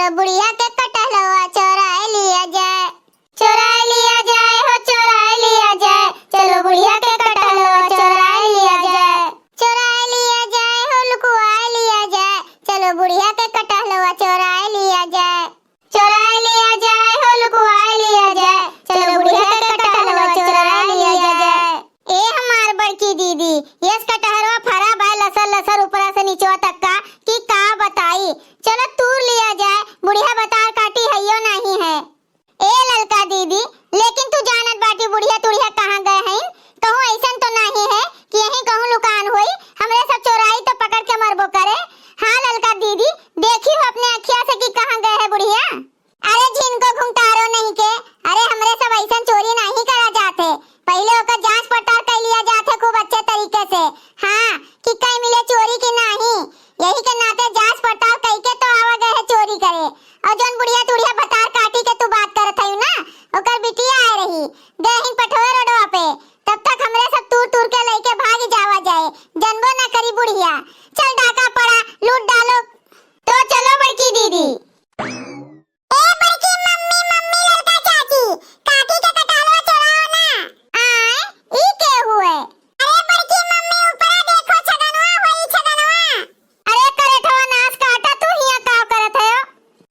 चलो बुढ़िया के कटहलवा चोराए लिया जाए, चोराए लिया जाए हो चोराए लिया जाए। चलो बुढ़िया के कटहलवा चोराए लिया जाए, चोराए लिया जाए हो लुकुआए लिया जाए। चलो बुढ़िया के कटहलवा चोराए लिया जाए, चोराए लिया जाए हो लुकुआए लिया जाए। चलो बुढ़िया के कटहलवा चोराए लिया जाए। ए हमार बड़की दीदी, यस कटहलवा फरा बाय लसर लसर ऊपर से नीचवा तक का कि का बताई। चलो तूर लिया जाए, बुढ़िया बतार काटी हइयो नहीं है। ए ललका दीदी, लेकिन तू जानत बाटी बुढ़िया तुढ़िया कहाँ गए हैं? कहूँ ऐसन तो नहीं है कि यहीं कहूँ लुकान हुई, हमरे सब चोराई तो पकड़ के मरबो करे। हाँ ललका दीदी, देखी हो अपने अखिया से कि कहाँ गए है बुढ़िया। अरे जिनको घुमतारो नहीं के, अरे हमरे सब ऐसन चोरी नहीं करा जाते, पहले ओकर जांच पड़ताल कर लिया जाते खूब अच्छे तरीके से। हाँ कि कहीं मिले चोरी की नहीं, यही के नाते जांच पड़ताल करके तो आवा गए है चोरी करे। और जोन बुढ़िया तुढ़िया बतार काटी के तू बात करत हई ना, ओकर बिटिया आ रही गए हिन पठोए रोडवा पे, तब तक हमरे सब तूर तूर के लेके भाग जावा जाए, जनबो ना करी बुढ़िया। चल डाका पड़ा, लूट डालो। तो चलो बड़की दीदी। ए बड़की मम्मी मम्मी लड़का चाची, काकी के कटहलवा चोराओ ना। आए ई के हुए? अरे बड़की मम्मी ऊपर देखो छगनवा होई छगनवा। अरे करेठवा नाश काटा, तू हिया का करत है?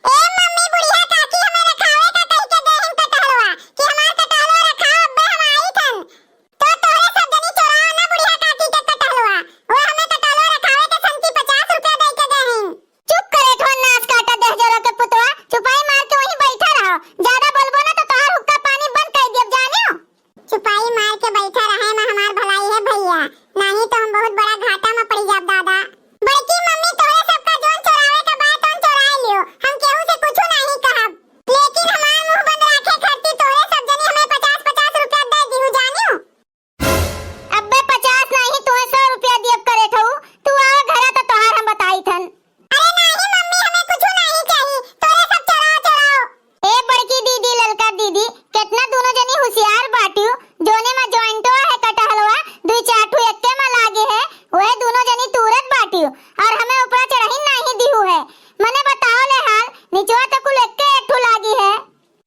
ए मम्मी बुढ़िया काकी हमें रखावे का कह के देहन कटहलवा कि हमार कटहलवा रखाओ, अब्बे हम आई थन। तो तोरे सब जनी चोराओ ना बुढ़िया काकी के कटहलवा, वो हमें कटहलवा रखावे के संती 50 रुपया दे के देहन। चुप करेठवा नाश काटा देह जरा के पुतवा, चुपाई मार के वहीं बैठा रहो, ज्यादा बोलबो ना तो तोहार हुक्का पानी बंद कर दियब जानियो। चुपाई मार के बैठा रहे में हमार भलाई है भैया, नहीं तो हम बहुत बड़ा घाटा में पड़ जाब दादा। बड़की मम्मी तोरे सबका जोन चोरावे का बात हम चोराए लियो, हम केहू से कुछ नहीं कहब, लेकिन हमार मुंह बंद रखे खातिर तोरे सब जनी हमें 50-50 रुपया दे दिहु जानियो। अब्बे 50 नहीं तोए 100 रुपया दियब करे ठऊ, तू आवा घरा तो तोहार हम बताई थन। अरे नहीं मम्मी हमें कुछ नहीं चाहिए, तोरे सब चोराओ चोराओ। ए बड़की दीदी ललका दीदी, कितना दोनों जनी होशियार बाटियो, जोने में जॉइंटो है कटहलवा, दुई चाटू एक्के में लागे है, वह दोनों जनी तुरत बाटियो और हमें ऊपर चढ़ही नहीं दिहु है। मने बताओ ले हाल, नीचवा तो कुल एक्के एकठू लागी है।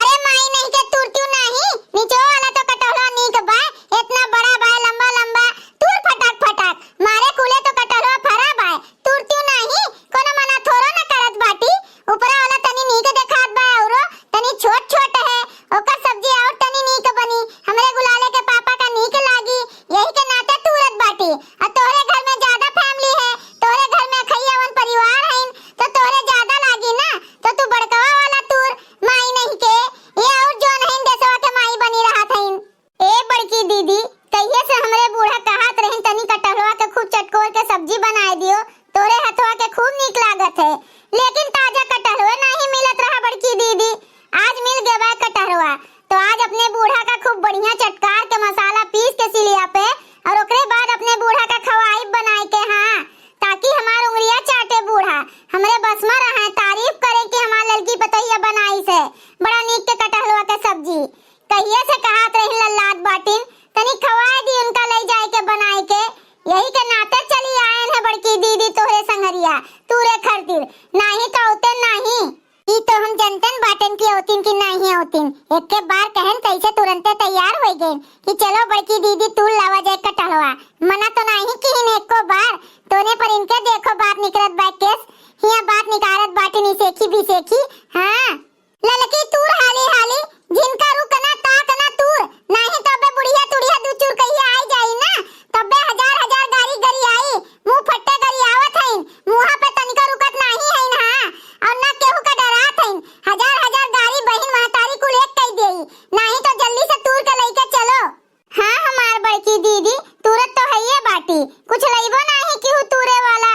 अरे माई नहीं के तुरतियो नहीं, नीचवा वाला तो कटहलवा नीक बा, इतना बड़ा बा लंबा लंबा, तुर फटाक फटाक, मारे कुले तो कटहलवा फरा बा, तुरतियो नहीं, कोनो मना थोरो न करत बाटी। ऊपर वाला तनी नीक देखात बा औरो तनी छोट छोट है, ओकर सब्जी और तनी नीक बनी, हमरे गुलाले के पापा का नीक लागी, यही के नाते तुरत बाटी। और तोहरे घर में ज्यादा फैमिली है, तोहरे घर में खैयावन परिवार है, तो तोहरे ज्यादा लागी ना, तो तू बड़कवा वाला तुर माई नहीं के, ये और जोन है देशवा के माई बनी रहत है। ए बड़की दीदी, कहिए से हमरे बूढ़ा कहत रहिन तनी कटहलवा के खूब चटकोर के सब्जी बनाए दियो, तोरे हथवा के खूब नीक लागत है, लेकिन ताजा कटहलवा नहीं मिलत रहा बड़की दीदी। आज मिल गया कटहलवा, तो आज अपने बूढ़ा का खूब बढ़िया चटकार के मसाला पीस के सिलिया पे और ओकरे बाद अपने बूढ़ा का खवाई बनाए के, हाँ ताकि हमार उंगलियां चाटे बूढ़ा, हमरे बस में रहे तारीफ करे कि हमार लड़की पतैया बनाई से बड़ा नीक के कटहलवा के सब्जी। कहिए से कहत रही लल्लात बाटिन तनी खवाए दी उनका ले जाए के बनाए के, यही के नाते चली आयन है बड़की दीदी तोहरे संगरिया तूरे खरतिर, नहीं तो होते नहीं। ई तो हम जनतन बाटन की होतिन की नहीं होतिन, एक के बार कहन कैसे तुरंते तैयार हो गए कि चलो बड़की दीदी तू लावा जाए कटहलवा, मना तो नहीं की हिन एको बार, तोने पर इनके देखो बात निकलत बा केस, हिया बात निकारत बाटिन सेखी भी सेखी। हाँ ललकी तूर हाली हाली, जिनका रुक ना ताक ना तूर, नहीं तो बे बुढ़िया तुड़िया दू चूर कहिया आई जाई ना, तबे हजार हजार गाड़ी गरी आई, मुंह फट्टे गरी आवत हईन, मुंहा पे तनिका रुकत नहीं हईन। हाँ और ना केहू का डरात हईन, हजार हजार गाड़ी बहिन महतारी कुल एक कई देई, नहीं तो जल्दी से तूर के लेके चलो। हाँ हमार बड़की दीदी तुरत तो हइये बाटी, कुछ लइबो नहीं केहू तूरे वाला,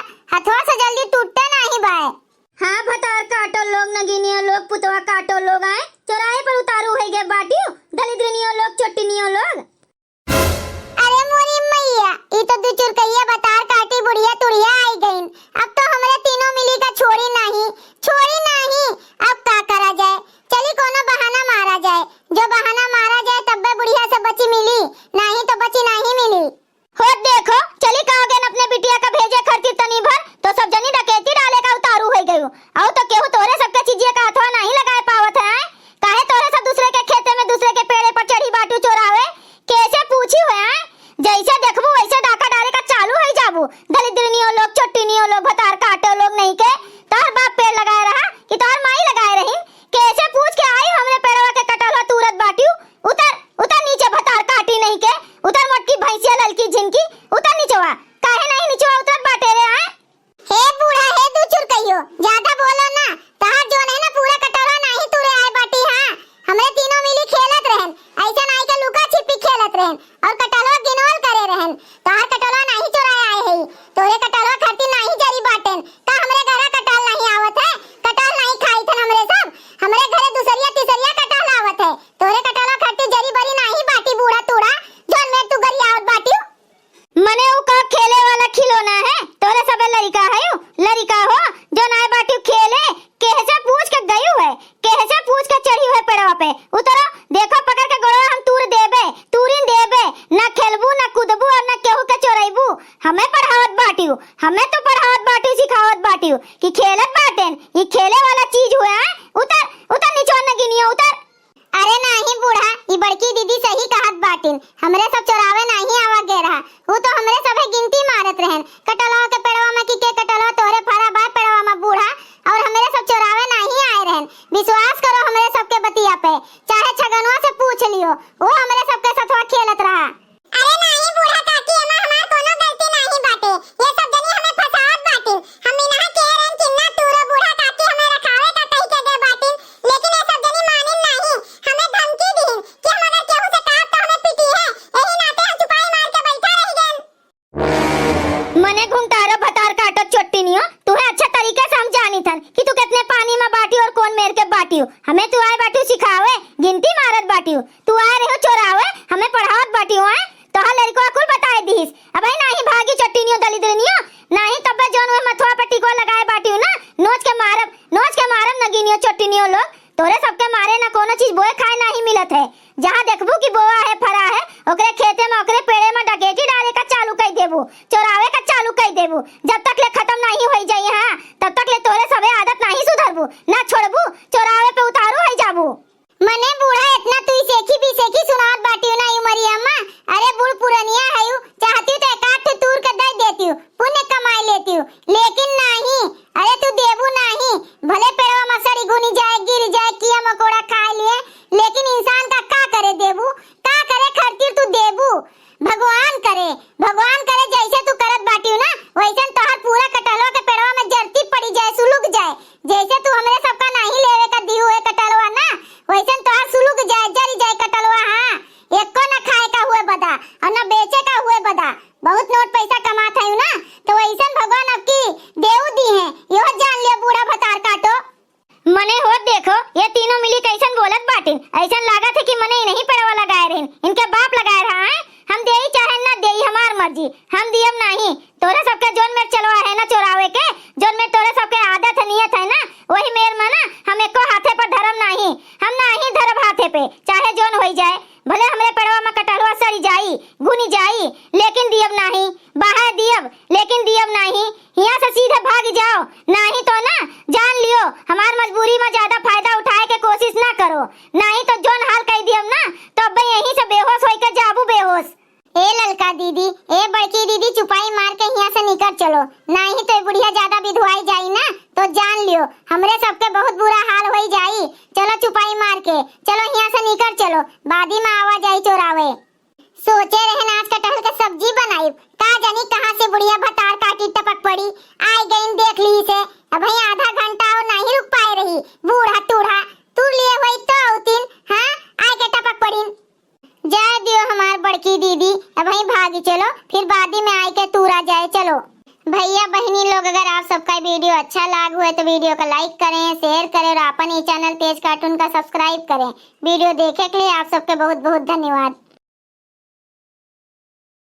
लोग चोटिनियों लोग भतार काटो लोग नहीं के तोहर बाप पेड़ लगाए रहा कि तोहर माई लगाए रही कैसे पूछ के आई हमरे पेड़वा के कटलवा तुरत बाटियो उतर उतर नीचे भतार काटी नहीं के उतर मोटकी भैंसिया ललकी झिनकी उतर नीचेवा काहे नहीं नीचेवा उतर बाटे रे आए हे बूढ़ा हे दू चुर कहियो ज्यादा बोलो ना तोहर जोन है ना पूरा कटलवा नहीं तुरे आए बाटी हां हमरे तीनों मिली खेलत रहन ऐसा नहीं के लुका छिपी खेलत रहन और कटलवा गिनोल करे रहन तोहर कटलवा नहीं चुराए आए है तोरे कटलवा खाती नहीं जरी बाटेन का हमरे घरा कटल नहीं आवत है कटल नहीं खाई थन हमरे सब हमरे घरे दूसरिया तीसरिया कटल आवत है तोरे कटलवा खाती जरी बरी नहीं बाटी बूढ़ा तूड़ा जोन में तू गरी आवत बाटी मने उ का खेले वाला खिलौना है तोरे सबे लड़का है लड़का हो जो नाय बाटी खेले कैसे पूछ के गई है कैसे पूछ के चढ़ी है पेड़वा पे उतरो देखो पकड़ के गड़ो हम तूर देबे तूरिन देबे ना खेलबू ना कूदबू और ना केहू के चोरैबू हमें पढ़ावत बाटियो हमें तो पढ़ावत बाटी सिखावत बाटियो कि खेलत बाटेन ये खेले वाला चीज हुआ है उतर उतर नीचे न गिनियो उतर अरे नहीं बूढ़ा ये बड़की दीदी सही कहत बाटिन हमरे सब चोरावे नहीं आवा गे रहा वो तो हमरे सबे गिनती मारत रहन कटलवा के पेड़वा में की के कटलवा तोरे फरा बात पेड़वा में बूढ़ा और हमरे सब चोरावे नहीं आए रहन विश्वास करो हमरे सबके बतिया पे चाहे छगनवा से पूछ लियो वो हमरे सबके साथवा खेलत रहा अरे नहीं बूढ़ा काकी एमा हमार कोनो गलती नहीं बाटे ये सब जनी हमें फसावत बाटिन हम इनहा कह रहन किन्ना तूरो बूढ़ा काकी हमें रखावे का कहि के दे बाटिन लेकिन ये सब जनी मानिन नहीं हमें धमकी दीन कि हम अगर केहू से कहब तो हमें पिटी है एही नाते हम चुपाई मार के बैठा रह गन मने घुंघटारो भतार काटो चोटिनियो तूहे अच्छा तरीके से हम जानी थन कि तू कितने पानी में बाटी और कौन मेर के बाटी हमें तू आए बाटी सिखावे गिनती मारत बाटी तू आए रहो चोरावे हमें पढ़ावत बाटी है तो हा लड़को कुल बताए दीस अबे नहीं भागी चोटिनियो दलिद्रनियो नहीं तबे जोन में मथवा पे टिको लगाए बाटी ना नोच के मारब नगिनियो चोटिनियो लोग तोरे सबके मारे ना कोनो चीज बोए खाए नहीं मिलत है जहां देखबू कि बोआ है फरा है ओकरे खेते में ओकरे पेड़े में डकेटी डाले का चालू कर देबू चोरावे का चालू कर देबू जब तक ले खत्म नहीं होई जाई हां तब तक ले तोरे सबे आदत नहीं सुधरबू ना छोड़बू चोरावे पे उतारू है जाबू मने बूढ़ा इतना तू सेखी सुनात बाटी ना उमरी अम्मा अरे बूढ़ पुरनिया है चाहती तो एक आठ तूर के दे देती हूं पुण्य कमाई लेती हूं लेकिन नहीं अरे तू देबू नहीं भले पेड़वा मसड़ी घुनी जाए गिर जाए किया मकोड़ा खा लिए लेकिन इंसान का का करे देबू का करे खर्ची तू देबू भगवान करे जैसे तू करत बाटी ना वैसन तोहर पूरा कटलवा के पेड़वा में जर्ती पड़ी जाए सुलुक जाए जैसे तू हमरे सबका नहीं लेवे का दिहु है कटलवा ना वैसन तोहर सुलुक जाए जरी जाए कटलवा हां एको ना खाए का हुए बदा और ना बेचे का हुए बदा बहुत नोट पैसा कमात है ना तो वैसन भगवान अब की देऊ दी है यो जान लियो बूढ़ा भतार काटो मने हो देखो ये तीनों मिली कैसन बोलत बाटिन ऐसन लागत है कि मने नहीं पेड़वा लगाए रहन इनके बाप लगाए रहा है हम देई चाहे ना देई हमार मर्जी हम दियम नहीं तोरे सबके जोन में चलवा है ना चोरावे के जोन में तोरे सबके आदत है नियत है ना वही मेर में ना हम एको हाथे पर धरम नहीं हम नहीं धरब हाथे पे चाहे जोन होई जाए भले हमरे पेड़वा में कटहलवा सड़ी जाई घुनी जाई लेकिन दियब नहीं बाहर दियब लेकिन दियब नहीं यहाँ से सीधे भाग जाओ नहीं तो ना जान लियो हमार मजबूरी में ज्यादा फायदा उठाए के कोशिश ना करो नहीं तो जोन हाल कह दियब ना तो अब यहीं से बेहोश होई के जाबू बेहोश ए ललका दीदी ए बड़की दीदी चुपाई मार के यहाँ से निकल चलो नहीं तो बुढ़िया ज्यादा विधवाई जाई ना तो जान लियो हमरे सबके बहुत बुरा हाल होई जाई चलो चुपाई मार के चलो यहाँ से निकल चलो बादी में आवा जाई चोरावे सोचे रहे आज कटहल के सब्जी बनाई का जानी कहाँ से बुढ़िया भतार काटी टपक पड़ी आई गई देख ली से अब आधा घंटा और नहीं रुक पाए रही बूढ़ा टूढ़ा तू लिए वही तो औतीन हाँ आई के टपक पड़ी जाए दियो हमार बड़की दीदी अब भागी चलो फिर बादी में आई के तूरा जाए चलो भैया बहनी लोग अगर आप सबका वीडियो अच्छा लगा हुआ है तो वीडियो को लाइक करें शेयर करें और अपन ये चैनल तेज कार्टून का सब्सक्राइब करें वीडियो देखे के लिए आप सबके बहुत बहुत धन्यवाद।